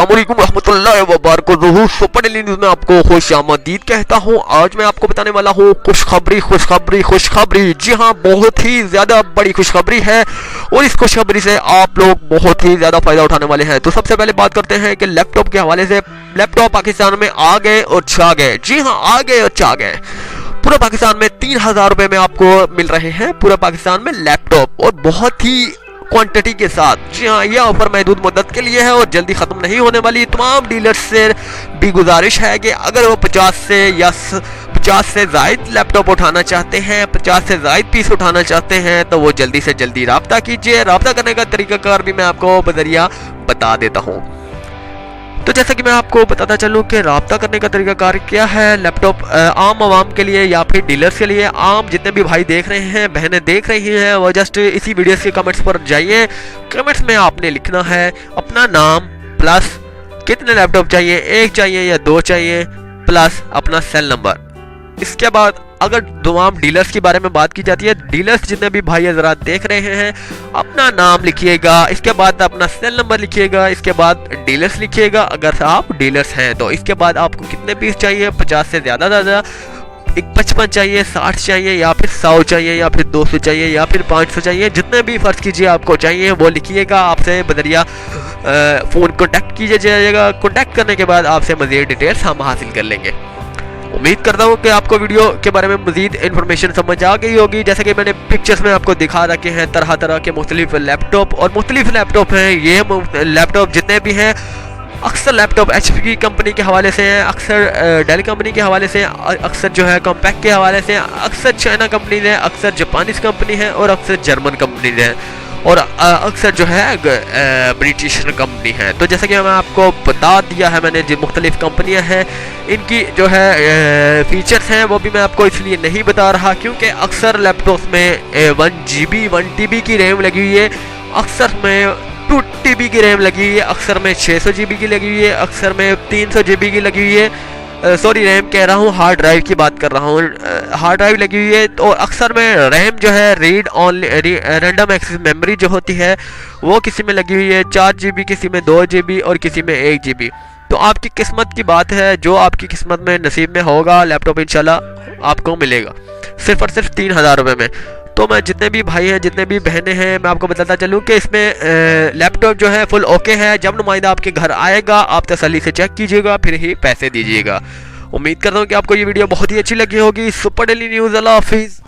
अस्सलामुअलैकुम रहमतुल्लाहि व बरकातहू। सुपर डेली न्यूज़ में आपको खुशामदीद कहता हूँ। आज मैं आपको बताने वाला हूँ खुशखबरी। जी हाँ, बहुत ही ज़्यादा बड़ी खुशखबरी है और इस खुशखबरी से आप लोग बहुत ही ज़्यादा फ़ायदा उठाने वाले हैं। तो सबसे पहले बात करते हैं कि लैपटॉप के हवाले से। लैपटॉप पाकिस्तान में आ गए और छा गए। जी हाँ, आ गए और छा गए। पूरे पाकिस्तान में 3000 रुपये में आपको मिल रहे हैं पूरे पाकिस्तान में लैपटॉप, और बहुत ही क्वांटिटी के साथ। जी हाँ, यह ऑफर महदूद मुद्दत के लिए है और जल्दी खत्म नहीं होने वाली। तमाम डीलर्स से भी गुजारिश है कि अगर वो 50 से ज़ायद लैपटॉप उठाना चाहते हैं, 50 से ज़ायद पीस उठाना चाहते हैं, तो वो जल्दी से जल्दी रब्ता कीजिए। रब्ता करने का तरीकाकार भी मैं आपको बजरिया बता देता हूँ। तो जैसा कि मैं आपको बताता चलूँ कि रब्ता करने का तरीकाकार क्या है। लैपटॉप आम आवाम के लिए या फिर डीलर्स के लिए, आम जितने भी भाई देख रहे हैं, बहनें देख रही हैं, वो जस्ट इसी वीडियो के कमेंट्स पर जाइए। कमेंट्स में आपने लिखना है अपना नाम प्लस कितने लैपटॉप चाहिए, 1 चाहिए या 2 चाहिए, प्लस अपना सेल नंबर। इसके बाद अगर तमाम डीलर्स के बारे में बात की जाती है, डीलर्स जितने भी भाई हजरात देख रहे हैं, अपना नाम लिखिएगा, इसके बाद अपना सेल नंबर लिखिएगा, इसके बाद डीलर्स लिखिएगा अगर आप डीलर्स हैं तो। इसके बाद आपको कितने पीस चाहिए, 50 से ज़्यादा 55 चाहिए, 60 चाहिए या फिर 100 चाहिए या फिर 200 चाहिए या फिर 500 चाहिए, जितने भी फ़र्ज़ कीजिए आपको चाहिए वो लिखिएगा। आपसे बजरिया फ़ोन कॉन्टैक्ट कीजिए जाएगा। कॉन्टैक्ट करने के बाद आपसे मज़ीद डिटेल्स हम हासिल कर लेंगे। उम्मीद करता हूँ कि आपको वीडियो के बारे में मज़ीद इन्फॉर्मेशन समझ आ गई होगी। जैसे कि मैंने पिक्चर्स में आपको दिखा रखे हैं तरह तरह के मुख्तलिफ लैपटॉप, और मुख्तलिफ लैपटॉप हैं। ये लैपटॉप जितने भी हैं, अक्सर लैपटॉप HP की कंपनी के हवाले से हैं, अक्सर डेल कंपनी के हवाले से, अक्सर जो है कॉम्पैक्ट के हवाले से, अक्सर चाइना कंपनी है, अक्सर जापानीज कंपनी है और अक्सर जर्मन कंपनी है, और अक्सर जो है ब्रिटिश कंपनी है। तो जैसा कि मैं आपको बता दिया है मैंने, जो मुख्तलिफ कंपनियां हैं, इनकी जो है फीचर्स हैं वो भी मैं आपको इसलिए नहीं बता रहा क्योंकि अक्सर लैपटॉप में 1 GB 1 TB की रैम लगी हुई है, अक्सर में 2 TB की रैम लगी हुई है, अक्सर में 600 GB की लगी हुई है, अक्सर में 300 GB की लगी हुई है। सॉरी, रैम कह रहा हूँ, हार्ड ड्राइव की बात कर रहा हूँ। हार्ड ड्राइव लगी हुई है। तो अक्सर में रैम जो है read only random access memory जो होती है वो किसी में लगी हुई है 4 GB, किसी में 2 GB और किसी में 1 GB। तो आपकी किस्मत की बात है, जो आपकी किस्मत में नसीब में होगा लैपटॉप इंशाल्लाह आपको मिलेगा सिर्फ और सिर्फ 3000 रुपये में। तो मैं जितने भी भाई हैं, जितने भी बहनें हैं, मैं आपको बताता चलूँ कि इसमें लैपटॉप जो है फुल ओके है। जब नुमाइंदा आपके घर आएगा आप तसल्ली से चेक कीजिएगा, फिर ही पैसे दीजिएगा। उम्मीद करता हूँ कि आपको ये वीडियो बहुत ही अच्छी लगी होगी। सुपर डेली न्यूज़, अल्लाह हाफिज़।